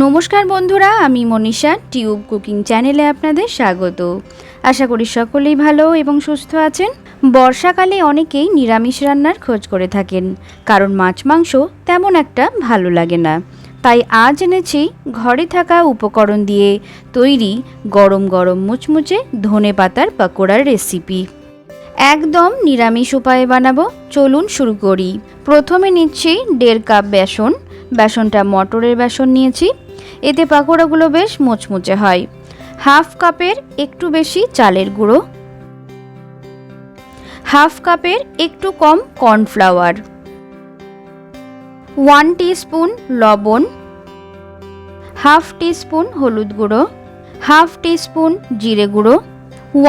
নমস্কার বন্ধুরা, আমি মনীষা টিউব কুকিং চ্যানেলে আপনাদের স্বাগত। আশা করি সকলেই ভালো এবং সুস্থ আছেন। বর্ষাকালে অনেকেই নিরামিষ রান্নার খোঁজ করে থাকেন, কারণ মাছ মাংস তেমন একটা ভালো লাগে না। তাই আজ এনেছি ঘরে থাকা উপকরণ দিয়ে তৈরি গরম গরম মুচমুচে ধনেপাতার পকোড়ার রেসিপি। একদম নিরামিষ উপায়ে বানাবো, চলুন শুরু করি। প্রথমে নিচ্ছি 1.5 কাপ বেসন। বেসনটা মটরের বেসন নিয়েছি, এতে পাকোড়াগুলো বেশ মুচমুচে হয়। 1/2 কাপের একটু বেশি চালের গুঁড়ো, 1/2 কাপের একটু কম কর্নফ্লাওয়ার, 1 টিস্পুন লবণ, 1/2 টিস্পুন হলুদ গুঁড়ো, 1/2 টিস্পুন জিরে গুঁড়ো,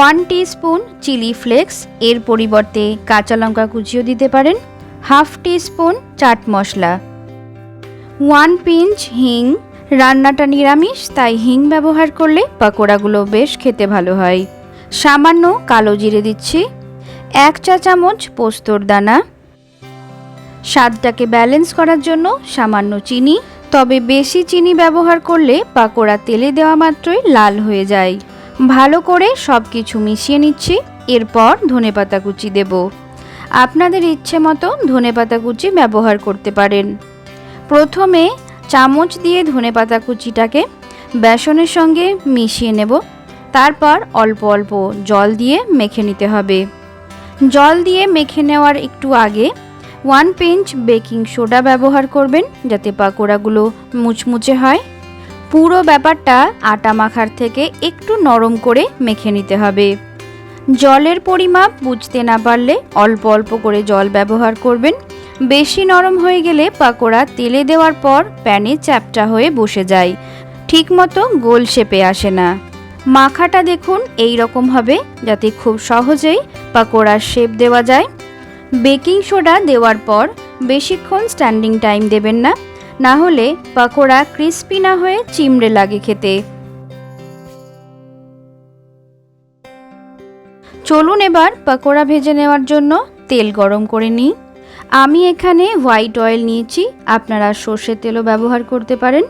1 টিস্পুন চিলি ফ্লেক্স, এর পরিবর্তে কাঁচা লঙ্কা কুচিও দিতে পারেন, 1/2 টিস্পুন চাট মশলা, 1 পিঞ্চ হিং। রান্নাটা নিরামিষ, তাই হিং ব্যবহার করলে পকোড়াগুলো বেশ খেতে ভালো হয়। সামান্য কালো জিরে দিচ্ছি, 1 চা চামচ পোস্তর দানা, স্বাদটাকে ব্যালেন্স করার জন্য সামান্য চিনি। তবে বেশি চিনি ব্যবহার করলে পকোড়া তেলে দেওয়া মাত্রই লাল হয়ে যায়। ভালো করে সব কিছু মিশিয়ে নিচ্ছি। এরপর ধনেপাতা কুচি দেব। আপনাদের ইচ্ছে মতো ধনেপাতা কুচি ব্যবহার করতে পারেন। প্রথমে চামচ দিয়ে ধনেপাতা কুচিটাকে বেসনের সঙ্গে মিশিয়ে নেব। তারপর অল্প অল্প জল দিয়ে মেখে নিতে হবে। জল দিয়ে মেখে নেওয়ার একটু আগে 1 পিঞ্চ বেকিং সোডা ব্যবহার করবেন, যাতে পকোড়াগুলো মুচমুচে হয়। পুরো ব্যাপারটা আটা মাখার থেকে একটু নরম করে মেখে নিতে হবে। জলের পরিমাপ বুঝতে না পারলে অল্প অল্প করে জল ব্যবহার করবেন। বেশি নরম হয়ে গেলে পকোড়া তেলে দেওয়ার পর প্যানে চ্যাপ্টা হয়ে বসে যায়, ঠিকমতো গোল শেপে আসে না। মাখাটা দেখুন এই রকম হবে, যাতে খুব সহজেই পকোড়ার শেপ দেওয়া যায়। বেকিং সোডা দেওয়ার পর বেশিক্ষণ স্ট্যান্ডিং টাইম দেবেন না, না হলে পকোড়া ক্রিস্পি না হয়ে চিমড়ে লাগে খেতে। চলুন এবার পকোড়া ভেজে নেওয়ার জন্য তেল গরম করে নিই। আমি এখানে হোয়াইট অয়েল নিয়েছি, আপনারা সর্ষের তেলও ব্যবহার করতে পারেন।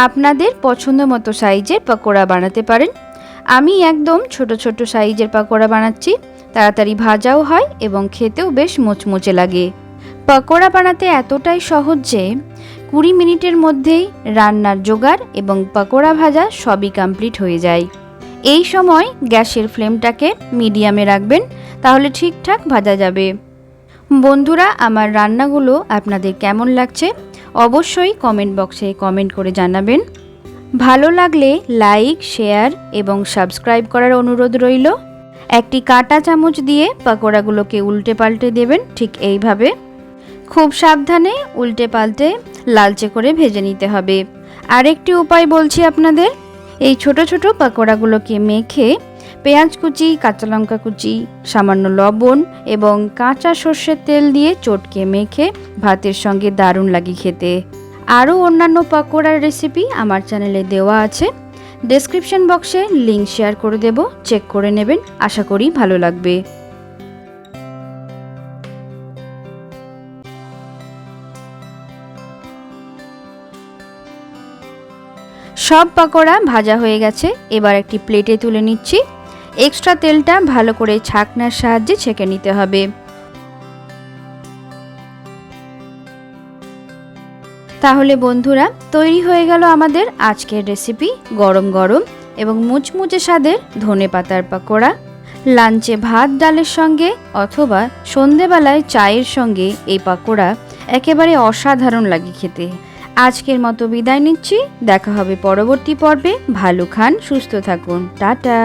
আপনাদের পছন্দ মতো সাইজের পকোড়া বানাতে পারেন। আমি একদম ছোট ছোট সাইজের পকোড়া বানাচ্ছি, তাড়াতাড়ি ভাজাও হয় এবং খেতেও বেশ মুচমুচে লাগে। পকোড়া বানাতে এতটাই সহজ যে 20 মিনিটের মধ্যেই রান্নার জোগাড় এবং পকোড়া ভাজা সবই কমপ্লিট হয়ে যায়। এই সময় গ্যাসের ফ্লেমটাকে মিডিয়ামে রাখবেন, তাহলে ঠিকঠাক ভাজা যাবে। বন্ধুরা, আমার রান্নাগুলো আপনাদের কেমন লাগছে অবশ্যই কমেন্ট বক্সে কমেন্ট করে জানাবেন। ভালো লাগলে লাইক, শেয়ার এবং সাবস্ক্রাইব করার অনুরোধ রইল। একটি কাঁটা চামচ দিয়ে পকোড়াগুলোকে উল্টে পাল্টে দেবেন, ঠিক এইভাবে। খুব সাবধানে উল্টে পাল্টে লালচে করে ভেজে নিতে হবে। আরেকটি উপায় বলছি আপনাদের। এই ছোট ছোট পকোড়াগুলোকে মেখে পেঁয়াজ কুচি, কাঁচা লঙ্কা কুচি, সামান্য লবণ এবং কাঁচা সর্ষের তেল দিয়ে চটকে মেখে ভাতের সঙ্গে দারুণ লাগে খেতে। আরও অন্যান্য পকোড়ার রেসিপি আমার চ্যানেলে দেওয়া আছে, ডেসক্রিপশন বক্সে লিংক শেয়ার করে দেব, চেক করে নেবেন। আশা করি ভালো লাগবে। সব পকোড়া ভাজা হয়ে গেছে, এবার একটি প্লেটে তুলে নিচ্ছি। এক্সট্রা তেলটা ভালো করে ছাঁকনার সাহায্যে ছেঁকে নিতে হবে। তাহলে বন্ধুরা, তৈরি হয়ে গেল আমাদের আজকের রেসিপি গরম গরম এবং মুচমুচে স্বাদের ধনেপাতার পকোড়া। লাঞ্চে ভাত ডালের সঙ্গে অথবা সন্ধেবেলায় চায়ের সঙ্গে এই পকোড়া একেবারে অসাধারণ লাগে খেতে। আজকের মতো বিদায় নিচ্ছি, দেখা হবে পরবর্তী পর্বে। ভালো খান, সুস্থ থাকুন, টাটা।